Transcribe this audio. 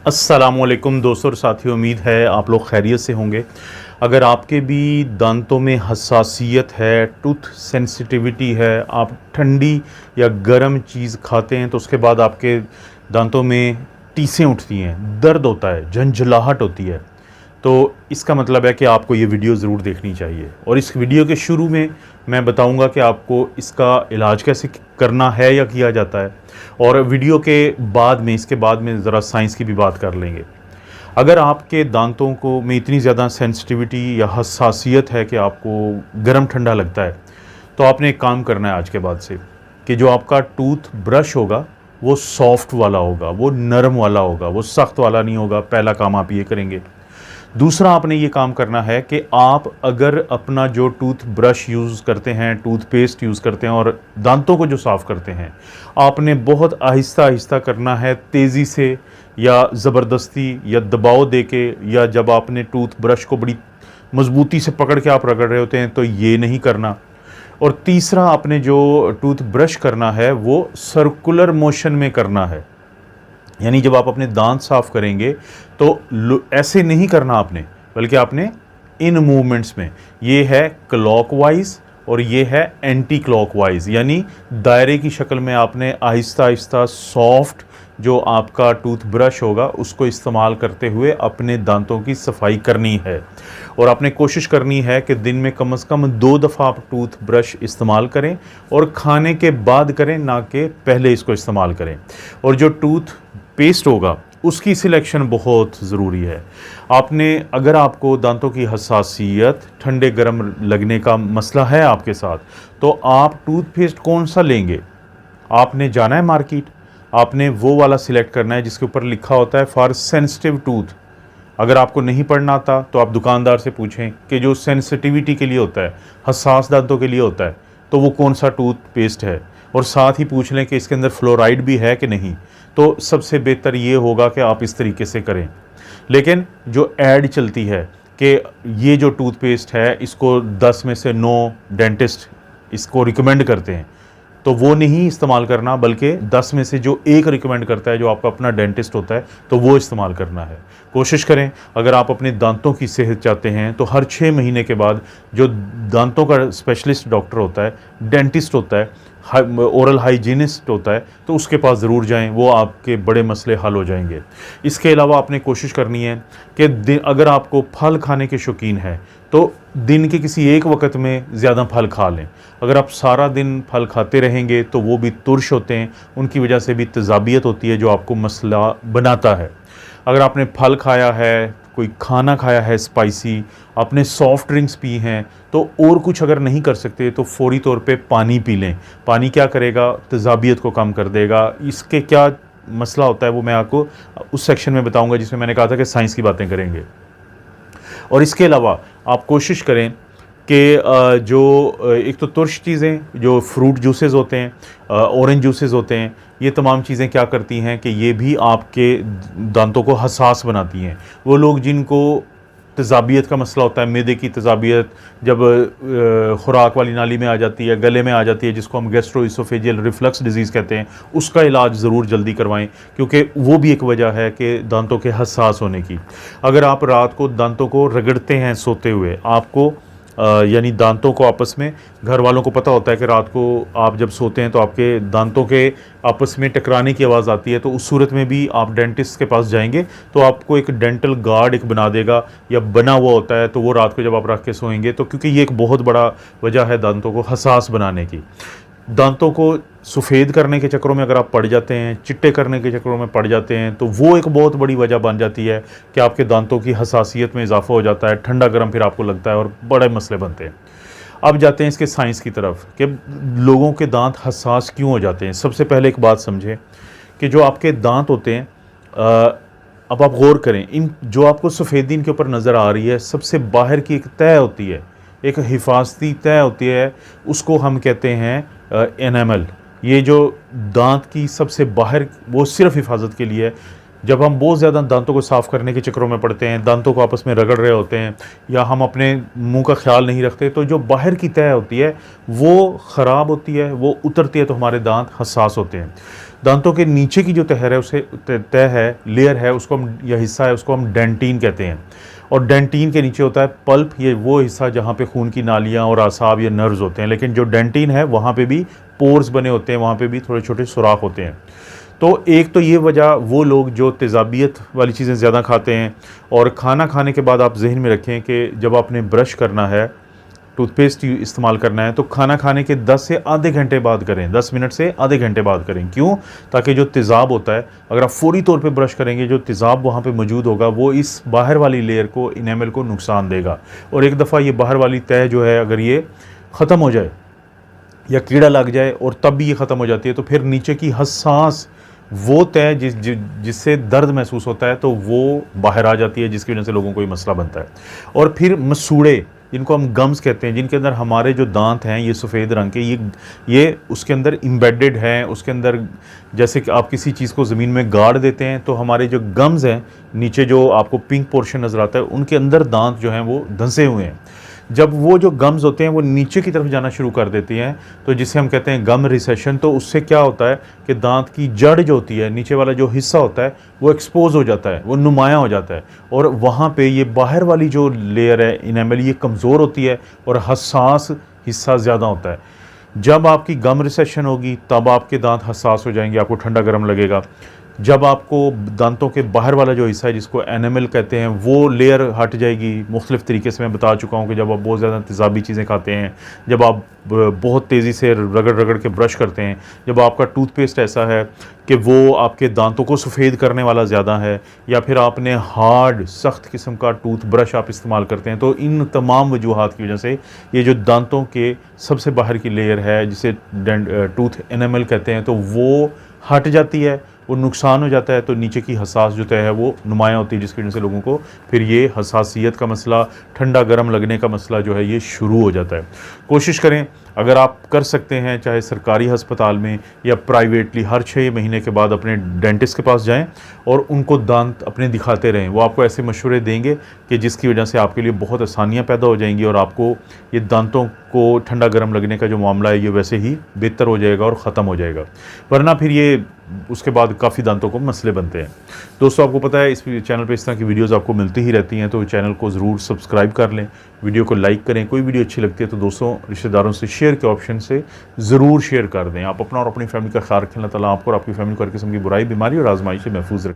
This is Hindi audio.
अस्सलामुअलैकुम दोस्तों और साथियों, उम्मीद है आप लोग खैरियत से होंगे। अगर आपके भी दांतों में हसासियत है, टूथ सेंसिटिविटी है, आप ठंडी या गर्म चीज़ खाते हैं तो उसके बाद आपके दांतों में टीसें उठती हैं, दर्द होता है, झंझलाहट होती है, तो इसका मतलब है कि आपको ये वीडियो ज़रूर देखनी चाहिए। और इस वीडियो के शुरू में मैं बताऊंगा कि आपको इसका इलाज कैसे करना है या किया जाता है, और वीडियो के बाद में इसके बाद में ज़रा साइंस की भी बात कर लेंगे। अगर आपके दांतों को में इतनी ज़्यादा सेंसिटिविटी या हसासियत है कि आपको गर्म ठंडा लगता है, तो आपने एक काम करना है आज के बाद से कि जो आपका टूथ ब्रश होगा वो सॉफ्ट वाला होगा, वो नरम वाला होगा, वो सख्त वाला नहीं होगा। पहला काम आप ये करेंगे। दूसरा आपने ये काम करना है कि आप अगर अपना जो टूथ ब्रश यूज़ करते हैं, टूथपेस्ट यूज़ करते हैं और दांतों को जो साफ़ करते हैं, आपने बहुत आहिस्ता आहिस्ता करना है, तेज़ी से या ज़बरदस्ती या दबाव देके, या जब आपने टूथ ब्रश को बड़ी मज़बूती से पकड़ के आप रगड़ रहे होते हैं तो ये नहीं करना। और तीसरा आपने जो टूथ ब्रश करना है वो सर्कुलर मोशन में करना है, यानी जब आप अपने दांत साफ करेंगे तो ऐसे नहीं करना आपने, बल्कि आपने इन मूवमेंट्स में, ये है क्लॉकवाइज और ये है एंटी क्लॉकवाइज, यानी दायरे की शक्ल में आपने आहिस्ता आहिस्ता सॉफ्ट जो आपका टूथ ब्रश होगा उसको इस्तेमाल करते हुए अपने दांतों की सफाई करनी है। और आपने कोशिश करनी है कि दिन में कम से कम 2 दफ़ा आप टूथ ब्रश इस्तेमाल करें, और खाने के बाद करें, ना कि पहले इसको इस्तेमाल करें। और जो टूथ पेस्ट होगा उसकी सिलेक्शन बहुत ज़रूरी है। आपने, अगर आपको दांतों की हसासियत, ठंडे गर्म लगने का मसला है आपके साथ, तो आप टूथपेस्ट कौन सा लेंगे? आपने जाना है मार्केट, आपने वो वाला सिलेक्ट करना है जिसके ऊपर लिखा होता है फॉर सेंसिटिव टूथ। अगर आपको नहीं पढ़ना आता तो आप दुकानदार से पूछें कि जो सेंसिटिविटी के लिए होता है, हसास दांतों के लिए होता है, तो वो कौन सा टूथपेस्ट है, और साथ ही पूछ लें कि इसके अंदर फ्लोराइड भी है कि नहीं। तो सबसे बेहतर ये होगा कि आप इस तरीके से करें। लेकिन जो ऐड चलती है कि ये जो टूथपेस्ट है इसको 10 में से 9 डेंटिस्ट इसको रिकमेंड करते हैं, तो वो नहीं इस्तेमाल करना, बल्कि 10 में से जो एक रिकमेंड करता है, जो आपका अपना डेंटिस्ट होता है, तो वो इस्तेमाल करना है। कोशिश करें, अगर आप अपने दांतों की सेहत चाहते हैं तो हर 6 महीने के बाद जो दांतों का स्पेशलिस्ट डॉक्टर होता है, डेंटिस्ट होता है, ओरल हाइजीनिस्ट होता है, तो उसके पास ज़रूर जाएं, वो आपके बड़े मसले हल हो जाएंगे। इसके अलावा आपने कोशिश करनी है कि अगर आपको फल खाने के शौकीन हैं तो दिन के किसी एक वक्त में ज़्यादा फल खा लें। अगर आप सारा दिन फल खाते रहेंगे तो वो भी तुर्श होते हैं, उनकी वजह से भी तेज़ाबियत होती है जो आपको मसला बनाता है। अगर आपने फल खाया है, कोई खाना खाया है स्पाइसी, आपने सॉफ्ट ड्रिंक्स पी हैं, तो और कुछ अगर नहीं कर सकते तो फ़ौरी तौर पे पानी पी लें। पानी क्या करेगा? तेज़ाबियत को कम कर देगा। इसके क्या मसला होता है वो मैं आपको उस सेक्शन में बताऊंगा जिसमें मैंने कहा था कि साइंस की बातें करेंगे। और इसके अलावा आप कोशिश करें कि जो एक तो तुर्श चीज़ें, जो फ्रूट जूसेस होते हैं, ऑरेंज जूसेस होते हैं, ये तमाम चीज़ें क्या करती हैं कि ये भी आपके दांतों को हसास बनाती हैं। वो लोग जिनको तेज़ाबियत का मसला होता है, मैदे की तेज़ाबियत जब खुराक वाली नाली में आ जाती है, गले में आ जाती है, जिसको हम गैस्ट्रोइसोफेजियल रिफ्लक्स डिजीज़ कहते हैं, उसका इलाज ज़रूर जल्दी करवाएं, क्योंकि वो भी एक वजह है कि दांतों के हसास होने की। अगर आप रात को दांतों को रगड़ते हैं सोते हुए, आपको यानी दांतों को आपस में, घर वालों को पता होता है कि रात को आप जब सोते हैं तो आपके दांतों के आपस में टकराने की आवाज़ आती है, तो उस सूरत में भी आप डेंटिस्ट के पास जाएंगे तो आपको एक डेंटल गार्ड एक बना देगा, या बना हुआ होता है, तो वो रात को जब आप रख के सोएंगे, तो क्योंकि ये एक बहुत बड़ा वजह है दांतों को हसास बनाने की। दांतों को सफ़ेद करने के चक्करों में अगर आप पड़ जाते हैं, चिट्टे करने के चक्करों में पड़ जाते हैं, तो वो एक बहुत बड़ी वजह बन जाती है कि आपके दांतों की हसासियत में इजाफा हो जाता है, ठंडा गर्म फिर आपको लगता है और बड़े मसले बनते हैं। अब जाते हैं इसके साइंस की तरफ कि लोगों के दांत हसास क्यों हो जाते हैं। सबसे पहले एक बात समझें कि जो आपके दांत होते हैं, अब आप गौर करें, इन जो आपको सफ़ेदी इनके ऊपर नज़र आ रही है, सबसे बाहर की एक तह होती है, एक हिफाजती तह होती है, उसको हम कहते हैं एनामल। ये जो दांत की सबसे बाहर, वो सिर्फ हिफाजत के लिए है। जब हम बहुत ज़्यादा दांतों को साफ़ करने के चक्करों में पड़ते हैं, दांतों को आपस में रगड़ रहे होते हैं, या हम अपने मुंह का ख्याल नहीं रखते, तो जो बाहर की तह होती है वो ख़राब होती है, वो उतरती है, तो हमारे दांत हसास होते हैं। दांतों के नीचे की जो तह है, उसे तह है, लेयर है, उसको हम, या हिस्सा है, उसको हम डेंटिन कहते हैं। और डेंटिन के नीचे होता है पल्प, ये वो हिस्सा जहाँ पे खून की नालियाँ और आसाब या नर्व्स होते हैं। लेकिन जो डेंटिन है वहाँ पे भी पोर्स बने होते हैं, वहाँ पे भी थोड़े छोटे सुराख होते हैं। तो एक तो ये वजह, वो लोग जो तेज़ाबियत वाली चीज़ें ज़्यादा खाते हैं, और खाना खाने के बाद आप जहन में रखें कि जब आपने ब्रश करना है, टूथपेस्ट इस्तेमाल करना है, तो खाना खाने के 10 से आधे घंटे बाद करें, 10 मिनट से आधे घंटे बाद करें। क्यों? ताकि जो तेज़ाब होता है, अगर आप फौरी तौर पे ब्रश करेंगे, जो तेज़ाब वहाँ पे मौजूद होगा वो इस बाहर वाली लेयर को, इनेमल को नुकसान देगा। और एक दफ़ा ये बाहर वाली तह जो है, अगर ये ख़त्म हो जाए या कीड़ा लग जाए और तब भी ये ख़त्म हो जाती है, तो फिर नीचे की हसास वो तय जिससे दर्द महसूस होता है, तो वो बाहर आ जाती है, जिसकी वजह से लोगों को ये मसला बनता है। और फिर मसूड़े, जिनको हम गम्स कहते हैं, जिनके अंदर हमारे जो दांत हैं ये सफ़ेद रंग के, ये उसके अंदर एम्बेडेड हैं, उसके अंदर जैसे कि आप किसी चीज़ को ज़मीन में गाड़ देते हैं, तो हमारे जो गम्स हैं नीचे, जो आपको पिंक पोर्शन नज़र आता है, उनके अंदर दांत जो हैं वो धंसे हुए हैं। जब वो जो गम्स होते हैं वो नीचे की तरफ जाना शुरू कर देती हैं, तो जिसे हम कहते हैं गम रिसेशन, तो उससे क्या होता है कि दांत की जड़ जो होती है, नीचे वाला जो हिस्सा होता है, वो एक्सपोज हो जाता है, वो नुमायाँ हो जाता है, और वहाँ पे ये बाहर वाली जो लेयर है इनेमल, ये कमज़ोर होती है और हसास हिस्सा ज़्यादा होता है। जब आपकी गम रिसेशन होगी तब आपके दांत हसास हो जाएंगे, आपको ठंडा गर्म लगेगा। जब आपको दांतों के बाहर वाला जो हिस्सा है, जिसको एनामल कहते हैं, वो लेयर हट जाएगी। मुख्तलिफ़ तरीके से मैं बता चुका हूँ कि जब आप बहुत ज़्यादा तेज़ाबी चीज़ें खाते हैं, जब आप बहुत तेज़ी से रगड़ रगड़ के ब्रश करते हैं, जब आपका टूथपेस्ट ऐसा है कि वो आपके दांतों को सफ़ेद करने वाला ज़्यादा है, या फिर आपने हार्ड सख्त किस्म का टूथ ब्रश आप इस्तेमाल करते हैं, तो इन तमाम वजूहात की वजह से ये जो दांतों के सबसे बाहर की लेयर है, जिसे टूथ एनामल कहते हैं, तो वो हट जाती है, वो नुकसान हो जाता है, तो नीचे की हसास जो तय है वो नुमायाँ होती है, जिसकी वजह से लोगों को फिर ये हसासियत का मसला, ठंडा गर्म लगने का मसला जो है ये शुरू हो जाता है। कोशिश करें, अगर आप कर सकते हैं, चाहे सरकारी हस्पताल में या प्राइवेटली, हर 6 महीने के बाद अपने डेंटिस्ट के पास जाएं और उनको दांत अपने दिखाते रहें। वो आपको ऐसे मशवरे देंगे कि जिसकी वजह से आपके लिए बहुत आसानियाँ पैदा हो जाएंगी, और आपको ये दांतों को ठंडा गर्म लगने का जो मामला है ये वैसे ही बेहतर हो जाएगा और ख़त्म हो जाएगा। वरना फिर ये उसके बाद काफ़ी दांतों को मसले बनते हैं। दोस्तों, आपको पता है इस चैनल पे इस तरह की वीडियोज़ आपको मिलती ही रहती हैं, तो चैनल को ज़रूर सब्सक्राइब कर लें, वीडियो को लाइक करें। कोई वीडियो अच्छी लगती है तो दोस्तों, रिश्तेदारों से शेयर के ऑप्शन से ज़रूर शेयर कर दें। आप अपना और अपनी फैमिली का ख्याल रखें। अल्लाह ताला आपको और आपकी फैमिली को हर किस्म की बुराई, बीमारी और आजमाइश से महफूज रखें।